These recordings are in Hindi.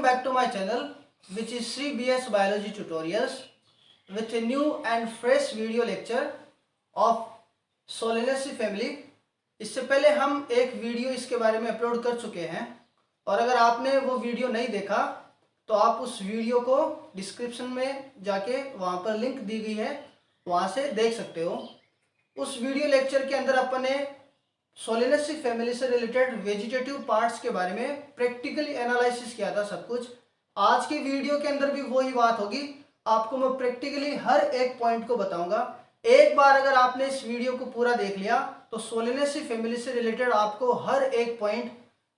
back to my channel, which is Sri BS Biology Tutorials, with a new and fresh video lecture of Solanaceae family. इससे पहले हम एक वीडियो इसके बारे में अपलोड कर चुके हैं और अगर आपने वो वीडियो नहीं देखा तो आप उस वीडियो को डिस्क्रिप्शन में जाके वहाँ पर लिंक दी गई है, वहाँ से देख सकते हो। उस वीडियो लेक्चर के अंदर अपन ने सोलेनेसी फैमिली से रिलेटेड वेजिटेटिव पार्ट्स के बारे में प्रैक्टिकली एनालिसिस किया था सब कुछ। आज की वीडियो के अंदर भी वही बात होगी, आपको मैं प्रैक्टिकली हर एक पॉइंट को बताऊंगा। एक बार अगर आपने इस वीडियो को पूरा देख लिया तो सोलेनेसी फैमिली से रिलेटेड आपको हर एक पॉइंट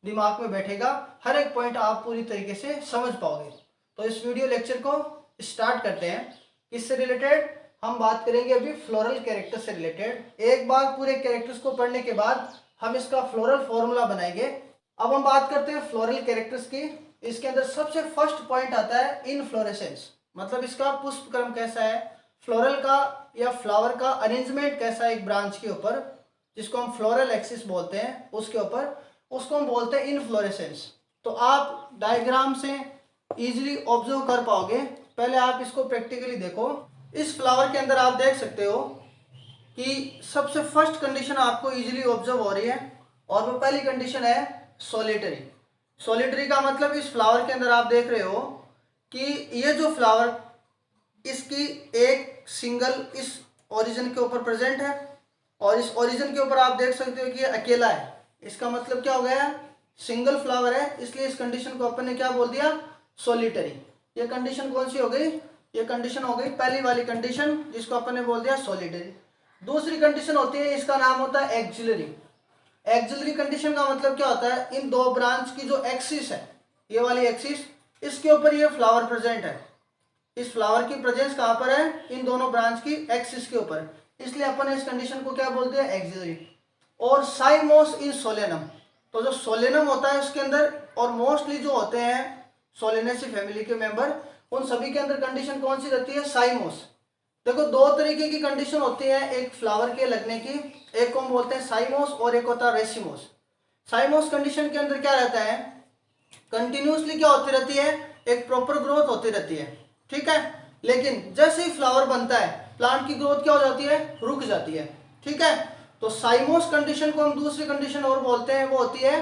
दिमाग में बैठेगा, हर एक पॉइंट आप पूरी तरीके से समझ पाओगे। तो इस वीडियो लेक्चर को स्टार्ट करते हैं। इससे रिलेटेड हम बात करेंगे अभी फ्लोरल कैरेक्टर से रिलेटेड। एक बार पूरे कैरेक्टर्स को पढ़ने के बाद हम इसका फ्लोरल फॉर्मूला बनाएंगे। अब हम बात करते हैं फ्लोरल कैरेक्टर्स की। इसके अंदर सबसे फर्स्ट पॉइंट आता है इनफ्लोरेसेंस, मतलब इसका पुष्प क्रम कैसा है, फ्लोरल का या फ्लावर का अरेंजमेंट कैसा है एक ब्रांच के ऊपर, जिसको हम फ्लोरल एक्सिस बोलते हैं, उसके ऊपर, उसको हम बोलते हैं इनफ्लोरेसेंस। तो आप डायग्राम से इजीली ऑब्जर्व कर पाओगे। पहले आप इसको प्रैक्टिकली देखो। इस फ्लावर के अंदर आप देख सकते हो कि सबसे फर्स्ट कंडीशन आपको इजीली ऑब्जर्व हो रही है और वो पहली कंडीशन है सॉलिटरी। सॉलिटरी का मतलब इस फ्लावर के अंदर आप देख रहे हो कि ये जो फ्लावर, इसकी एक सिंगल इस ओरिजिन के ऊपर प्रेजेंट है और इस ओरिजिन के ऊपर आप देख सकते हो कि ये अकेला है। इसका मतलब क्या हो गया, सिंगल फ्लावर है, इसलिए इस कंडीशन को अपन ने क्या बोल दिया, सॉलिटरी। ये कंडीशन कौन सी हो गई, ये कंडीशन हो गई पहली वाली कंडीशन, जिसको अपन ने बोल दिया सॉलिटरी। दूसरी कंडीशन होती है, इसका नाम होता है एक्सिलरी। एक्सिलरी कंडीशन का मतलब क्या होता है, इन दो ब्रांच की जो एक्सिस है, ये वाली एक्सिस, इसके ऊपर ये फ्लावर प्रेजेंट है। इस फ्लावर की प्रेजेंस कहाँ पर है, इन दोनों ब्रांच की एक्सिस के ऊपर, इसलिए अपन इस कंडीशन को क्या बोलते हैं, एक्सिलरी। और साइमोस इन सोलेनम, तो जो सोलेनम होता है उसके अंदर, और मोस्टली जो होते हैं सोलेनेसी फैमिली के मेंबर, उन सभी के अंदर कंडीशन कौन सी रहती है, साइमोस। देखो दो तरीके की कंडीशन होती है एक फ्लावर के लगने की, एक को हम बोलते हैं साइमोस और एक होता है रेसिमोस। साइमोस कंडीशन के अंदर क्या रहता है, कंटिन्यूसली क्या होती रहती है, एक प्रॉपर ग्रोथ होती रहती है, ठीक है। लेकिन जैसे ही फ्लावर बनता है प्लांट की ग्रोथ क्या हो जाती है, रुक जाती है, ठीक है। तो साइमोस कंडीशन को हम दूसरी कंडीशन और बोलते हैं, वो होती है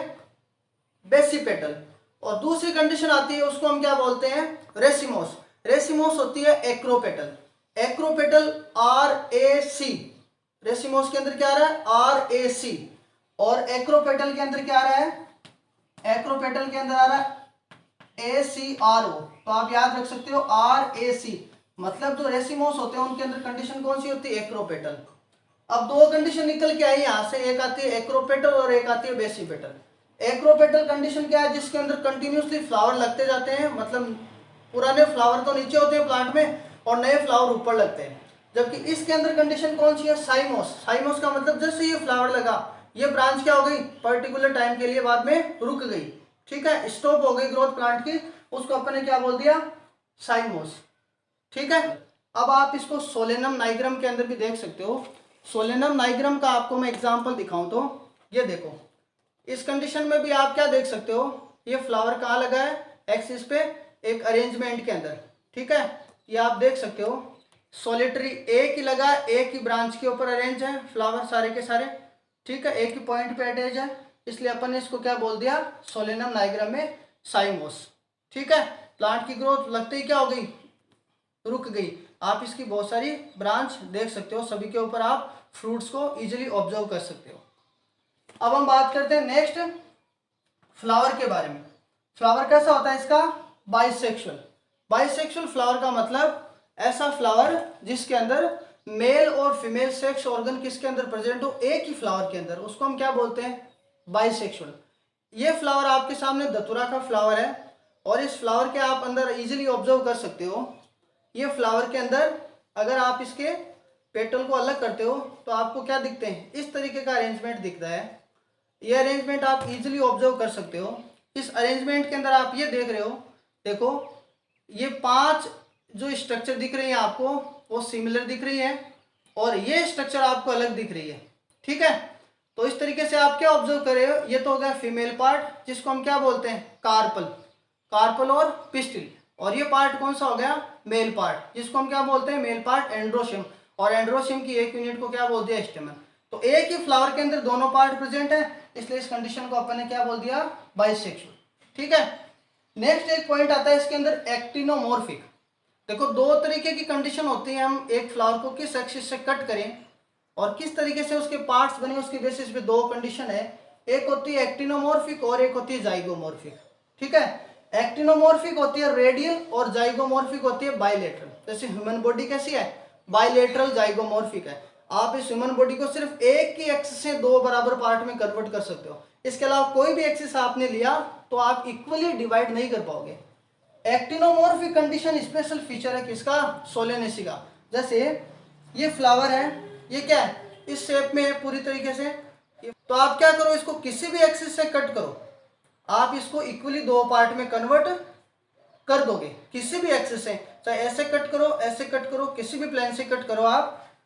बेसिपेटल। और दूसरी कंडीशन आती है, उसको हम क्या बोलते हैं, रेसिमोस। रेसिमोस होती है एक्रोपेटल। एक्रोपेटल RAC, रेसिमोस के अंदर क्या आ रहा है, RAC, और एक्रोपेटल के अंदर क्या आ रहा है, एक्रोपेटल के अंदर आ रहा है ACRO। तो आप याद रख सकते हो RAC, मतलब जो रेसिमोस होते हैं उनके अंदर कंडीशन कौन सी होती है, एक्रोपेटल। अब दो कंडीशन निकल के आई यहां से, एक आती है एक्रोपेटल और एक आती है बेसिपेटल। एक्रोपेटल कंडीशन क्या है, जिसके अंदर कंटिन्यूसली फ्लावर लगते जाते हैं, मतलब पुराने फ्लावर तो नीचे होते हैं प्लांट में और नए फ्लावर ऊपर लगते हैं। जबकि इसके अंदर कंडीशन कौन सी है, साइमोस। साइमोस का मतलब जैसे ये फ्लावर लगा, ये ब्रांच क्या हो गई, पर्टिकुलर टाइम के लिए बाद में रुक गई, ठीक है, स्टॉप हो गई ग्रोथ प्लांट की, उसको अपन ने क्या बोल दिया, साइमोस, ठीक है। अब आप इसको सोलेनम नाइग्राम के अंदर भी देख सकते हो। सोलेनम नाइग्राम का आपको मैं एग्जांपल दिखाऊं तो ये देखो, इस कंडीशन में भी आप क्या देख सकते हो, ये फ्लावर कहाँ लगा है, एक्सिस पे, एक अरेंजमेंट के अंदर, ठीक है। ये आप देख सकते हो सॉलिटरी एक ही लगा, एक ही ब्रांच के ऊपर अरेंज है फ्लावर सारे के सारे, ठीक है, एक ही पॉइंट पे अटैच है, इसलिए अपन ने इसको क्या बोल दिया, सोलेनम नाइग्राम में साइमोस, ठीक है। प्लांट की ग्रोथ लगते ही क्या हो गई, रुक गई। आप इसकी बहुत सारी ब्रांच देख सकते हो, सभी के ऊपर आप फ्रूट्स को इजीली ऑब्जर्व कर सकते हो। अब हम बात करते हैं नेक्स्ट फ्लावर के बारे में। फ्लावर कैसा होता है इसका, बाइसेक्सुअल। बाइसेक्सुअल फ्लावर का मतलब ऐसा फ्लावर जिसके अंदर मेल और फीमेल सेक्स ऑर्गन किसके अंदर प्रेजेंट हो, एक ही फ्लावर के अंदर, उसको हम क्या बोलते हैं, बाइसेक्सुअल। ये फ्लावर आपके सामने धतूरा का फ्लावर है और इस फ्लावर के आप अंदर इजीली ऑब्जर्व कर सकते हो। ये फ्लावर के अंदर अगर आप इसके पेटल को अलग करते हो तो आपको क्या दिखते हैं, इस तरीके का अरेंजमेंट दिखता है। ये अरेंजमेंट आप इजीली ऑब्जर्व कर सकते हो। इस अरेंजमेंट के अंदर आप ये देख रहे हो, देखो ये 5 जो स्ट्रक्चर दिख रही है आपको वो सिमिलर दिख रही है और ये स्ट्रक्चर आपको अलग दिख रही है, ठीक है। तो इस तरीके से आप क्या ऑब्जर्व कर रहे हो, ये तो हो गया फीमेल पार्ट, जिसको हम क्या बोलते हैं, कार्पल। कार्पल और पिस्टिल। और ये पार्ट कौन सा हो गया, मेल पार्ट, जिसको हम क्या बोलते हैं, मेल पार्ट एंड्रोशियम। और एंड्रोशियम की एक यूनिट को क्या बोल दिया, स्टेमन। तो एक ही फ्लावर के अंदर दोनों पार्ट प्रेजेंट है, इसलिए इस कंडीशन को अपन ने क्या बोल दिया, बाइसेक्सुअल। ठीक है। नेक्स्ट एक पॉइंट आता है इसके अंदर, एक्टिनोमॉर्फिक। देखो दो तरीके की कंडीशन होती है, हम एक फ्लावर को किस एक्सिस से कट करें और किस तरीके से उसके पार्ट्स बने, उसके बेसिस पे दो कंडीशन है। एक होती है एक्टिनोमॉर्फिक और एक होती है जाइगोमॉर्फिक। ठीक है। एक्टिनोमॉर्फिक होती है रेडियल और जाइगोमॉर्फिक होती है बाइलेटरल। जैसे ह्यूमन बॉडी कैसी है, बाइलेटरल जाइगोमॉर्फिक है। आप इस ह्यूमन बॉडी को सिर्फ एक ही एक्सिस से दो बराबर पार्ट में कन्वर्ट कर सकते हो, इसके अलावा कोई भी एक्सिस आपने लिया तो आप इक्वली डिवाइड नहीं कर पाओगे। एक्टिनोमॉर्फिक कंडीशन स्पेशल फीचर है किसका, सोलेनेसी का। जैसे ये फ्लावर है, ये क्या है, इस शेप में है पूरी तरीके से। तो आप क्या करो, इसको किसी भी एक्सिस से कट करो, आप इसको इक्वली दो पार्ट में कन्वर्ट कर दोगे, किसी भी एक्सिस से, चाहे ऐसे कट करो, ऐसे कट करो, किसी भी प्लेन से कट करो,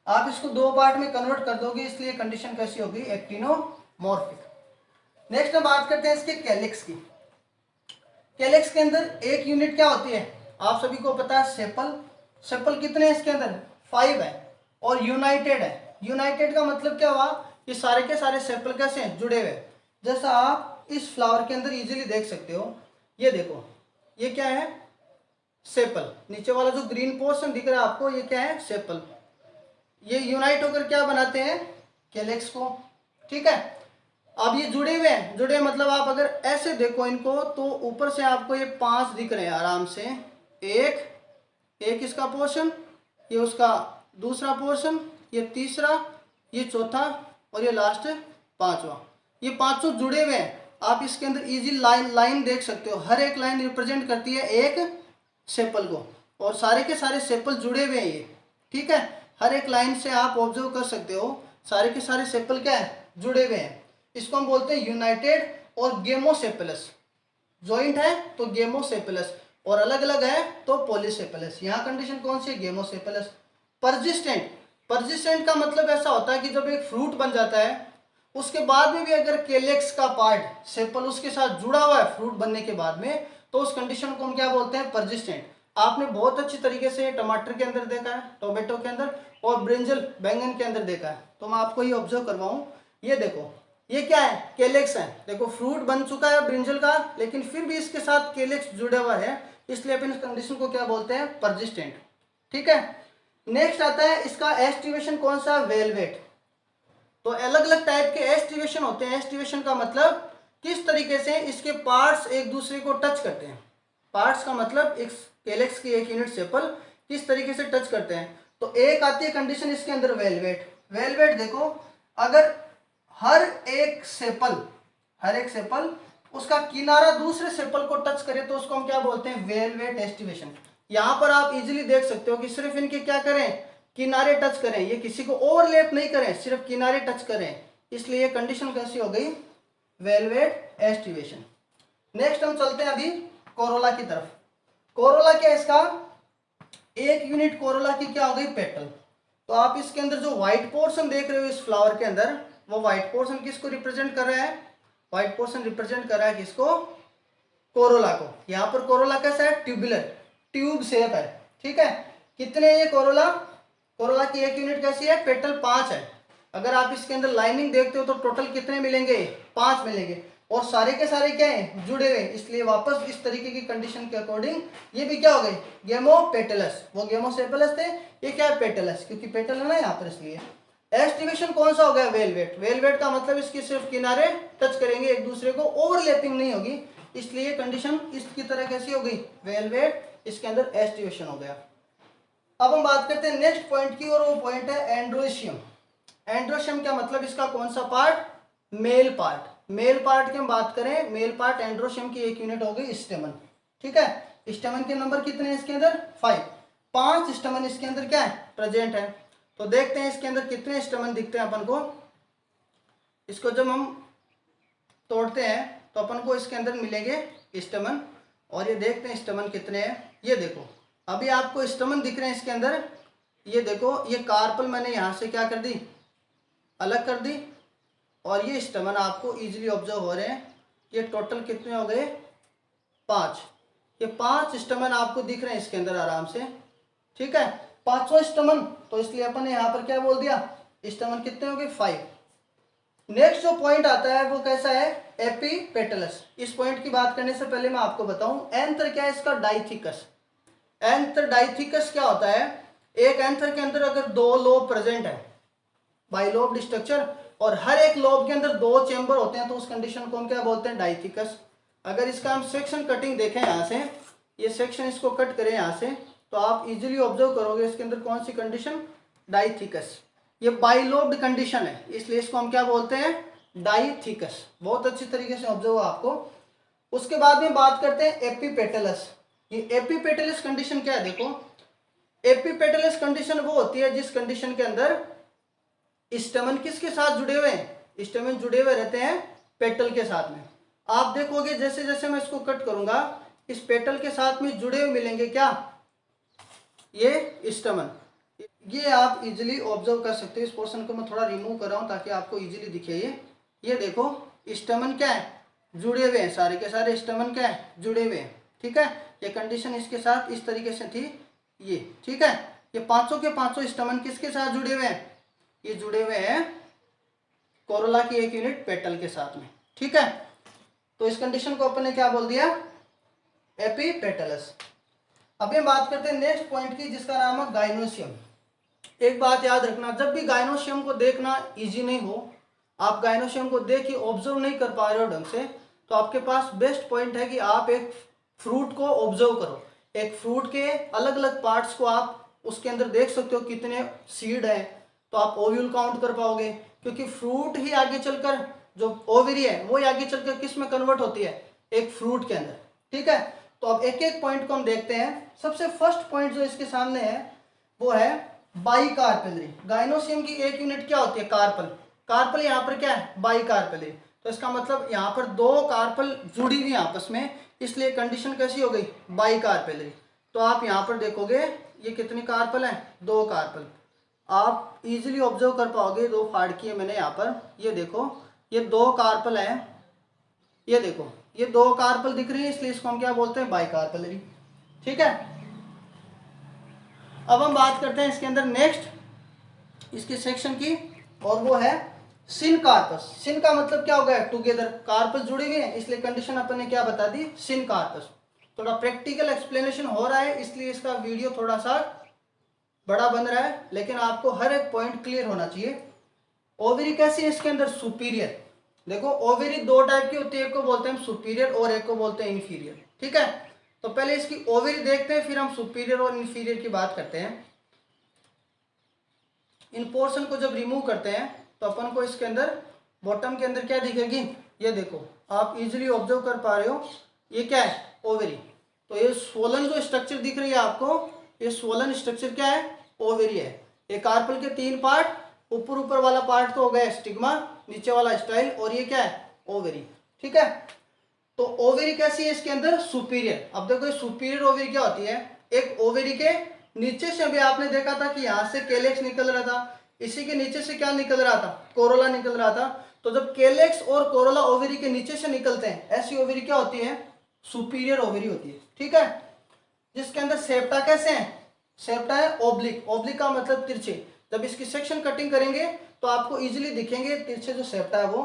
आप इसको दो पार्ट में कन्वर्ट कर दोगे। इसलिए कंडीशन कैसी होगी, एक्टिनोमॉर्फिक। नेक्स्ट हम बात करते हैं इसके कैलिक्स की। कैलिक्स के अंदर एक यूनिट क्या होती है, आप सभी को पता है, सेपल। सेपल कितने हैं इसके अंदर, 5 है। और यूनाइटेड है। यूनाइटेड का मतलब क्या हुआ, ये सारे के सारे सेपल कैसे हैं, जुड़े हुए। जैसा आप इस फ्लावर के अंदर इजीली देख सकते हो, ये देखो, ये क्या है, सेपल। नीचे वाला जो ग्रीन पोर्शन दिख रहा है आपको, ये क्या है, सेपल। ये यूनाइट होकर क्या बनाते हैं, कैलिक्स को। ठीक है। अब ये जुड़े हुए हैं, जुड़े मतलब आप अगर ऐसे देखो इनको तो ऊपर से आपको ये 5 दिख रहे हैं आराम से। एक इसका पोर्शन, ये उसका दूसरा पोर्शन, ये तीसरा, ये चौथा और ये लास्ट 5वां। ये पांचों जुड़े हुए हैं। आप इसके अंदर इजी लाइन देख सकते हो, हर एक लाइन रिप्रेजेंट करती है एक सेपल को, और सारे के सारे सेपल जुड़े हुए हैं ये। ठीक है। हर एक लाइन से आप ऑब्जर्व कर सकते हो, सारे के सारे सेपल क्या है, जुड़े हुए हैं। इसको हम बोलते हैं यूनाइटेड और गेमोसेपलस। जॉइंट है तो गेमोसेपलस, और अलग अलग है तो पॉलीसेपलस। यहाँ कंडीशन कौन सी है, गेमोसेपलस। परजिस्टेंट। परजिस्टेंट का मतलब ऐसा होता है कि जब एक फ्रूट बन जाता है उसके बाद में भी अगर केलेक्स का पार्ट सेपल उसके साथ जुड़ा हुआ है फ्रूट बनने के बाद में, तो उस कंडीशन को हम क्या बोलते हैं, परजिस्टेंट। आपने बहुत अच्छी तरीके से टमाटर के अंदर देखा है, टोमेटो के अंदर, और ब्रिंजल बैंगन के अंदर देखा है। तो मैं आपको ये ऑब्जर्व करवाऊं, ये देखो, ये क्या है, केलेक्स है। देखो फ्रूट बन चुका है ब्रिंजल का, लेकिन फिर भी इसके साथ केलेक्स जुड़ा हुआ है, इसलिए अपन इस कंडीशन को क्या बोलते हैं, परजिस्टेंट। ठीक है। नेक्स्ट आता है इसका एस्टिवेशन कौन सा, वेलवेट। तो अलग अलग टाइप के एस्टिवेशन होते हैं। एस्टिवेशन का मतलब किस तरीके से इसके पार्ट्स एक दूसरे को टच करते हैं। पार्ट्स का मतलब एक केलेक्स की एक यूनिट सेपल किस तरीके से टच करते हैं। तो एक आती है कंडीशन इसके अंदर वेलवेट। वेलवेट देखो, अगर हर एक सेपल उसका किनारा दूसरे सेपल को टच करे तो उसको हम क्या बोलते हैं, वेलवेट एस्टिवेशन। यहां पर आप इजीली देख सकते हो कि सिर्फ इनके क्या करें, किनारे टच करें, ये किसी को ओवरलैप नहीं करें, सिर्फ किनारे टच करें, इसलिए ये कंडीशन कैसी हो गई, वेलवेट एस्टिवेशन। नेक्स्ट हम चलते हैं अभी कोरोला की तरफ। कोरोला क्या है इसका, एक यूनिट कोरोला की क्या हो गई, पेटल। तो आप इसके अंदर जो व्हाइट पोर्शन देख रहे हो इस फ्लावर के अंदर, वो व्हाइट पोर्शन किसको रिप्रेजेंट कर रहा है, व्हाइट पोर्शन रिप्रेजेंट कर रहा है किसको, कोरोला को। यहाँ पर कोरोला कैसा है, ट्यूबुलर, ट्यूब शेप है। ठीक है। कितने ये कोरोला, कोरोला की एक यूनिट कैसी है, पेटल 5 है। अगर आप इसके अंदर लाइनिंग देखते हो तो टोटल कितने मिलेंगे, 5 मिलेंगे, और सारे के सारे क्या है, जुड़े हुए। इसलिए वापस इस तरीके की कंडीशन के अकॉर्डिंग ये भी क्या हो गए, गेमोपेटलस। वो गेमोसेपलस थे, ये क्या है, पेटलस, क्योंकि पेटल है ना यहाँ पर, इसलिए। एस्टिवेशन कौन सा हो गया, वेलवेट। वेलवेट का मतलब इसके सिर्फ किनारे टच करेंगे एक दूसरे को, ओवरलैपिंग नहीं होगी, इसलिए कंडीशन इसकी तरह कैसी हो गई, वेलवेट। इसके अंदर एस्टिवेशन हो गया। अब हम बात करते हैं नेक्स्ट पॉइंट की, और वो पॉइंट है एंड्रोशियम। एंड्रोशियम का मतलब इसका कौन सा part, male part. Male part की हम बात करें, मेल पार्ट एंड्रोशियम की एक यूनिट हो गई स्टेमन। ठीक है। स्टेमन के नंबर कितने हैं इसके अंदर, 5 स्टेमन इसके अंदर क्या है, प्रेजेंट है। तो देखते हैं इसके अंदर कितने स्टेमन दिखते हैं अपन को। इसको जब हम तोड़ते हैं तो अपन को इसके अंदर मिलेंगे स्टेमन, और ये देखते हैं स्टेमन कितने हैं। ये देखो, अभी आपको स्टेमन दिख रहे हैं इसके अंदर। ये देखो, ये कार्पल मैंने यहाँ से क्या कर दी, अलग कर दी, और ये स्टेमन आपको इजीली ऑब्जर्व हो रहे हैं। ये टोटल कितने हो गए, 5। ये 5 स्टमन आपको दिख रहे हैं इसके अंदर आराम से, ठीक है, 5वां स्टमन, तो इसलिए अपन ने यहाँ पर क्या बोल दिया, स्टमन कितने हो गए 5। नेक्स्ट जो पॉइंट आता है वो कैसा है, एपिपेटलस। इस पॉइंट की बात करने से पहले मैं आपको बताऊं एंथर क्या है इसका, डाइथिकस। एंथर डाइथिकस क्या होता है, एक एंथर के अंदर अगर 2 लोब प्रेजेंट है, बाइलोब्ड स्ट्रक्चर, और हर एक लोब के अंदर 2 चेंबर होते हैं, तो उस कंडीशन को हम क्या बोलते हैं, डाइथिकस। अगर इसका हम सेक्शन कटिंग देखें यहाँ से, ये सेक्शन इसको कट करें यहाँ से, तो आप इजीली ऑब्जर्व करोगे इसके अंदर कौन सी कंडीशन, डाइथिकस। ये बाइलोब्ड कंडीशन है, इसलिए इसको हम क्या बोलते हैं, डाइथिकस। बहुत अच्छी तरीके से ऑब्जर्व आपको। उसके बाद में बात करते हैं एपिपेटलस। ये एपिपेटलस कंडीशन क्या है, देखो एपिपेटलस कंडीशन वो होती है जिस कंडीशन के अंदर स्टेमन किसके साथ जुड़े हुए हैं, स्टेमन जुड़े हुए रहते हैं पेटल के साथ में। आप देखोगे जैसे जैसे मैं इसको कट करूंगा, इस पेटल के साथ में जुड़े हुए मिलेंगे क्या, ये स्टेमन। ये आप इजीली ऑब्जर्व कर सकते हो। इस पोर्शन को मैं थोड़ा रिमूव कर रहा हूं ताकि आपको इजीली दिखे। ये देखो स्टेमन क्या है, जुड़े हुए हैं, सारे के सारे स्टेमन क्या है, जुड़े हुए हैं, ठीक है। ये कंडीशन इसके साथ इस तरीके से थी ये, ठीक है। ये पांचों के पांचों स्टेमन किसके साथ जुड़े हुए हैं, ये जुड़े हुए हैं कोरोला की एक यूनिट पेटल के साथ में, ठीक है। तो इस कंडीशन को अपन ने क्या बोल दिया, एपिपेटलस। अभी हम बात करते हैं नेक्स्ट पॉइंट की जिसका नाम है गाइनोसियम। एक बात याद रखना, जब भी गाइनोसियम को देखना इजी नहीं हो, आप गाइनोसियम को देख के ऑब्जर्व नहीं कर पा रहे हो ढंग से, तो आपके पास बेस्ट पॉइंट है कि आप एक फ्रूट को ऑब्जर्व करो। एक फ्रूट के अलग अलग पार्ट्स को आप उसके अंदर देख सकते हो कितने सीड है, तो आप ओव्यूल काउंट कर पाओगे, क्योंकि फ्रूट ही आगे चलकर जो ओवरी है वो आगे चलकर किस में कन्वर्ट होती है, एक फ्रूट के अंदर, ठीक है। तो अब एक एक पॉइंट को हम देखते हैं। सबसे फर्स्ट पॉइंट जो इसके सामने है वो है बाइकार्पेलरी। गाइनोसियम की एक यूनिट क्या होती है, कार्पल। कार्पल यहाँ पर क्या है, बाइकार्पेलरी। तो इसका मतलब यहाँ पर 2 कार्पल जुड़ी हुई आपस में, इसलिए कंडीशन कैसी हो गई, बाइकार्पेलरी। तो आप यहाँ पर देखोगे ये कितनी कार्पल है, 2 कार्पल। आप इजीली ऑब्जर्व कर पाओगे, 2 फाड़ किए मैंने यहाँ पर, ये देखो ये 2 कार्पल है, ये देखो ये 2 कार्पल दिख रही है, इसलिए इसको हम क्या बोलते हैं, बाइकार्पेलरी, ठीक है। अब हम बात करते हैं इसके अंदर नेक्स्ट इसके सेक्शन की, और वो है सिनकार्पस। सिन का मतलब क्या होगा, टुगेदर, कार्पस जुड़े हुए हैं, इसलिए कंडीशन अपन ने क्या बता दी, सिनकार्पस। थोड़ा प्रैक्टिकल एक्सप्लेनेशन हो रहा है, इसलिए इसका वीडियो थोड़ा सा बड़ा बन रहा है, लेकिन आपको हर एक पॉइंट क्लियर होना चाहिए। ओवरी कैसी है इसके अंदर, सुपीरियर। देखो ओवरी 2 टाइप की होती है, एक को बोलते हैं सुपीरियर और एक को बोलते हैं इन्फीरियर, ठीक है। तो पहले इसकी ओवरी देखते हैं, फिर हम सुपीरियर और इन्फीरियर की बात करते हैं। इन पोर्शन को जब रिमूव करते हैं तो अपन को इसके अंदर बॉटम के अंदर क्या दिखेगी, ये देखो आप इजीली ऑब्जर्व कर पा रहे हो, ये क्या है, ओवरी। तो ये स्वोलन जो स्ट्रक्चर दिख रही है आपको, ये स्वोलन स्ट्रक्चर क्या है, ओवरी है। ये कार्पल के 3 पार्ट, ऊपर वाला पार्ट तो हो गया स्टिग्मा, नीचे वाला स्टाइल, और ये क्या है, ओवरी, ठीक है। तो ओवरी कैसी है इसके अंदर, सुपीरियर। अब देखो सुपीरियर ओवरी क्या होती है, एक ओवरी के नीचे से अभी आपने देखा था कि यहाँ से केलेक्स निकल रहा था, इसी के नीचे से क्या निकल रहा था, कोरोला निकल रहा था। तो जब केलेक्स और कोरोला ओवरी के नीचे से निकलते हैं, ऐसी ओवरी क्या होती है, सुपीरियर ओवरी होती है, ठीक है। जिसके अंदर सेप्टा कैसे है, सेप्टा है ओब्लिक। ओब्लिक का मतलब तिरछे। जब इसकी सेक्शन कटिंग करेंगे तो आपको इजीली दिखेंगे तिरछे जो सेप्टा है वो।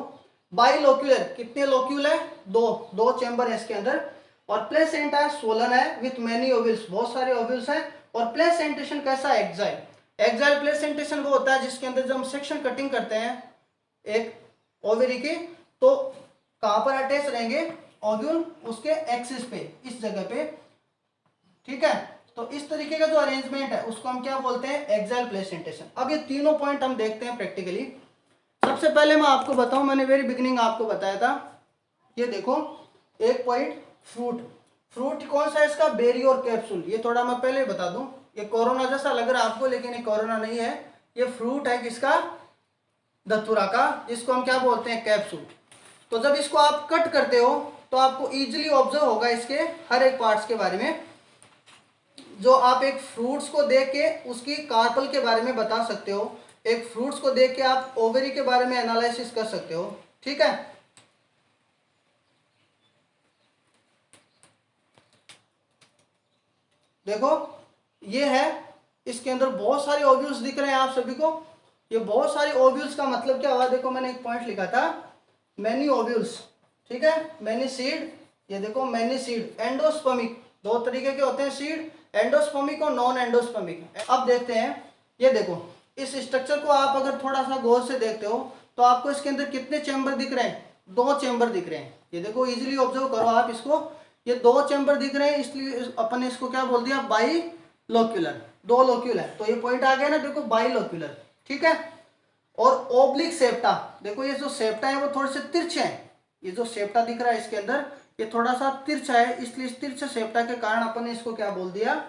बाइलोक्यूलर, कितने लोक्यूल है, 2 चैम्बर है इसके अंदर। और प्लेसेंटा सोलन है विथ मेनी ओवल्स, बहुत सारे ओवल्स हैं। और प्लेसेंटेशन कैसा है, एक्साइल। एक्साइल प्लेसेंटेशन वो होता है जिसके अंदर जब हम सेक्शन कटिंग करते हैं एक ओवरी की, तो कहां पर अटैच रहेंगे, ओव्यूल उसके एक्सिस पे, इस जगह पे, ठीक है। तो इस तरीके का जो अरेंजमेंट है उसको हम क्या बोलते हैं, एक्साइल प्लेसेंटेशन। अब ये तीनों पॉइंट हम देखते हैं प्रैक्टिकली। सबसे पहले मैं आपको बताऊं, मैंने वेरी बिगिनिंग आपको बताया था, ये देखो एक पॉइंट फ्रूट। फ्रूट कौन सा है इसका, बेरी और कैप्सूल। ये थोड़ा मैं पहले बता दूं, ये कोरोना जैसा लग रहा है आपको, लेकिन ये कोरोना नहीं है, ये फ्रूट है किसका, धतूरा का, जिसको हम क्या बोलते हैं, कैप्सूल। तो जब इसको आप कट करते हो तो आपको इजीली ऑब्जर्व होगा इसके हर एक पार्ट्स के बारे में, जो आप एक फ्रूट्स को देख के उसकी कार्पल के बारे में बता सकते हो, एक फ्रूट्स को देख के आप ओवरी के बारे में एनालिसिस कर सकते हो, ठीक है। देखो ये है, इसके अंदर बहुत सारे ओव्यूल्स दिख रहे हैं आप सभी को। ये बहुत सारे ओव्यूल्स का मतलब क्या हुआ, देखो मैंने एक पॉइंट लिखा था, मैनी ओव्यूल्स, ठीक है, मैनी सीड। ये देखो मैनी सीड, एंडोस्पर्मिक, दो तरीके के होते हैं सीड, एंडोस्पर्मिक और नॉन एंडोस्पर्मिक। अब देखते हैं, ये देखो इस स्ट्रक्चर को आप अगर थोड़ा सा गौर से देखते हो तो आपको इसके अंदर कितने चैम्बर दिख रहे हैं, 2 चैम्बर दिख रहे हैं। ये देखो इजीली ऑब्जर्व करो आप इसको, ये 2 चैम्बर दिख रहे हैं, इसलिए अपन ने इसको क्या बोल दिया, बाई लोक्यूलर, 2 लोक्यूल है, तो ये पॉइंट आ गया ना, देखो बाई लोक्यूलर, ठीक है। और ओब्लिक सेप्टा, देखो ये जो सेप्टा है वो थोड़े से तिरछे हैं, ये जो सेप्टा दिख रहा है इसके अंदर ये थोड़ा सा तिरछा है, इसलिए इस तिरछे सेप्टा के कारण अपन ने इसको क्या बोल दिया,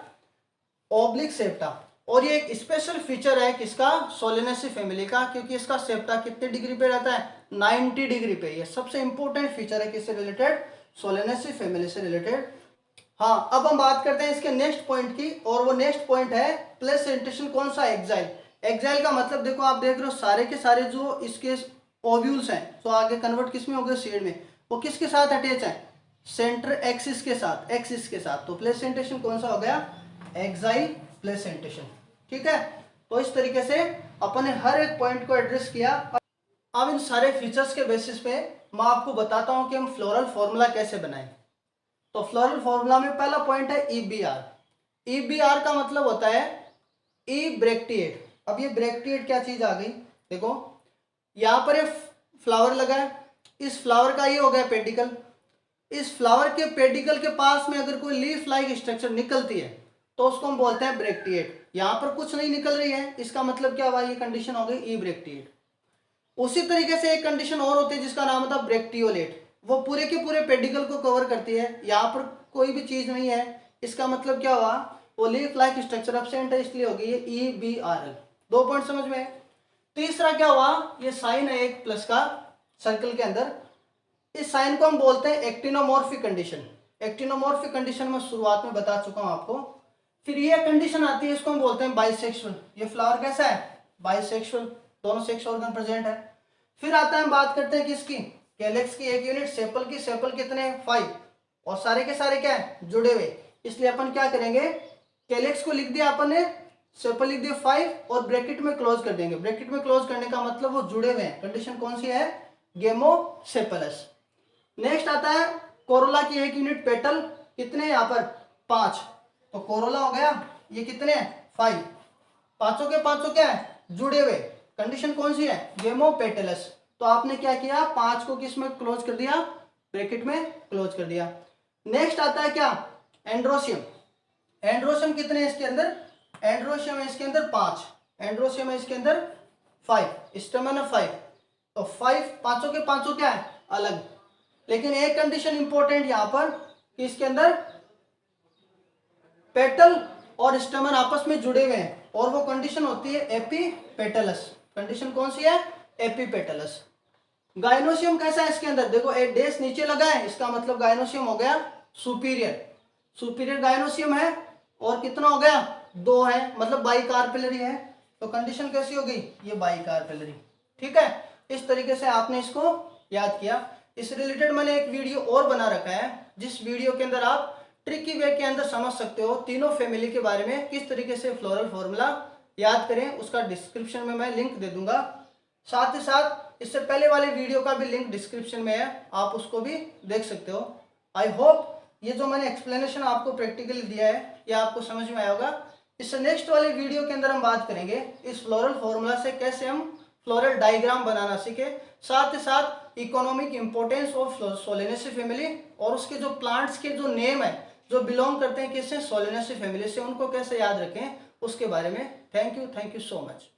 ओब्लिक सेप्टा। और ये एक स्पेशल फीचर है किसका, सोलेनेसी फैमिली का, क्योंकि इसका सेप्टा कितने डिग्री पे रहता है, 90 डिग्री पे। ये सबसे इंपॉर्टेंट फीचर है किससे रिलेटेड, सोलेनेसी फैमिली से रिलेटेड। हाँ, अब हम बात करते हैं इसके नेक्स्ट पॉइंट की, और वो नेक्स्ट पॉइंट है प्लेसेंटेशन। कौन सा, एक्साइल। एक्साइल का मतलब देखो आप देख रहे हो सारे के सारे जो इसके ओव्यूल्स हैं तो आगे कन्वर्ट किस में हो गए, सीड में, वो किसके साथ अटैच है, सेंटर एक्सिस के साथ, एक्सिस के साथ। तो प्लेसेंटेशन कौन सा हो गया, एक्साइल प्लेसेंटेशन, ठीक है। तो इस तरीके से अपन ने हर एक पॉइंट को एड्रेस किया। अब इन सारे फीचर्स के बेसिस पे मैं आपको बताता हूं कि हम फ्लोरल फॉर्मूला कैसे बनाएं। तो फ्लोरल फॉर्मूला में पहला पॉइंट है ईबीआर। ईबीआर का मतलब होता है ई ब्रेक्टिएट। अब ये ब्रेक्टिएट क्या चीज आ गई, देखो यहाँ पर ये फ्लावर लगा है, इस फ्लावर का ये हो गया पेडिकल, इस फ्लावर के पेडिकल के पास में अगर कोई लीफ लाइक स्ट्रक्चर निकलती है तो उसको हम बोलते हैं ब्रेक्टिएट। यहाँ पर कुछ नहीं निकल रही है, इसका मतलब क्या हुआ, ये कंडीशन हो गई ई ब्रेक्टिएट। उसी तरीके से एक कंडीशन और होती है जिसका नाम होता है ब्रेक्टियोलेट, वो पूरे के पूरे पेडिकल को कवर करती है, यहाँ पर कोई भी चीज नहीं है, इसका मतलब क्या हुआ, वो लीफ लाइक स्ट्रक्चर एब्सेंट है, इसलिए होगी ये EBRL। 2 पॉइंट समझ में। तीसरा क्या हुआ, ये साइन है एक प्लस का सर्कल के अंदर, इस साइन को हम बोलते हैं एक्टिनोमॉर्फिक कंडीशन। एक्टिनोमॉर्फिक कंडीशन में शुरुआत में बता चुका हूं आपको। फिर ये कंडीशन आती है, इसको हम बोलते हैं बाइसेक्सुअल। ये फ्लावर कैसा है, बाइसेक्सुअल, दोनों सेक्स ऑर्गन प्रेजेंट है। फिर आता है, हम बात करते हैं किसकी, कैलेक्स की, एक यूनिट सेपल की। सेपल कितने, 5, और सारे के सारे क्या है, जुड़े हुए, इसलिए अपन क्या करेंगे, कैलेक्स को लिख दिया अपन ने, सेपल लिख दिया 5 और ब्रैकेट में क्लोज कर देंगे। ब्रैकेट में क्लोज करने का मतलब वो जुड़े हुए हैं। कंडीशन कौन सी है, गेमोसेपलस। नेक्स्ट आता है कोरोला की एक यूनिट पेटल, कितने यहाँ पर, 5, तो कोरोला हो गया, ये कितने हैं, 5, पांचों के पांचों क्या है, जुड़े हुए। कंडीशन कौन सी है, गेमोपेटलस। तो आपने क्या किया, 5 को किस में क्लोज कर दिया, ब्रैकेट में क्लोज कर दिया। नेक्स्ट आता है क्या, एंड्रोसियम। एंड्रोसियम कितने हैं इसके अंदर, एंड्रोसियम है इसके अंदर 5, एंड्रोसियम है इसके अंदर 5, स्टेमन है 5, तो 5 पांचों के पांचों क्या है, अलग। लेकिन एक कंडीशन इंपॉर्टेंट यहां पर कि इसके अंदर पेटल और स्टेमन आपस में जुड़े हुए हैं, और वो कंडीशन होती है एपीपेटलस। कंडीशन कौन सी है, एपीपेटलस। गाइनोसियम कैसा है इसके अंदर, देखो एक डैश नीचे लगा है, इसका मतलब गाइनोसियम हो गया सुपीरियर, सुपीरियर गाइनोसियम है, और कितना हो गया, 2 है, मतलब बाइकार्पेलरी है। तो कंडीशन कैसी होगी, ये बाइकार्पेलरी, ठीक है। इस तरीके से आपने इसको याद किया। इस रिलेटेड मैंने एक वीडियो और बना रखा है, जिस वीडियो के अंदर आप ट्रिकी वे के अंदर समझ सकते हो तीनों फैमिली के बारे में, किस तरीके से फ्लोरल फॉर्मूला याद करें, उसका डिस्क्रिप्शन में मैं लिंक दे दूंगा। साथ ही साथ इससे पहले वाले वीडियो का भी लिंक डिस्क्रिप्शन में है, आप उसको भी देख सकते हो। आई होप ये जो मैंने एक्सप्लेनेशन आपको प्रैक्टिकली दिया है ये आपको समझ में आया होगा। इससे नेक्स्ट वाले वीडियो के अंदर हम बात करेंगे इस फ्लोरल फॉर्मूला से कैसे हम फ्लोरल डायग्राम बनाना सीखे, साथ ही साथ economic importance of Solanaceae family, और उसके जो प्लांट्स के जो नेम है जो बिलोंग करते हैं किससे, सोलेनेसी फैमिली से, उनको कैसे याद रखें उसके बारे में। Thank you so much.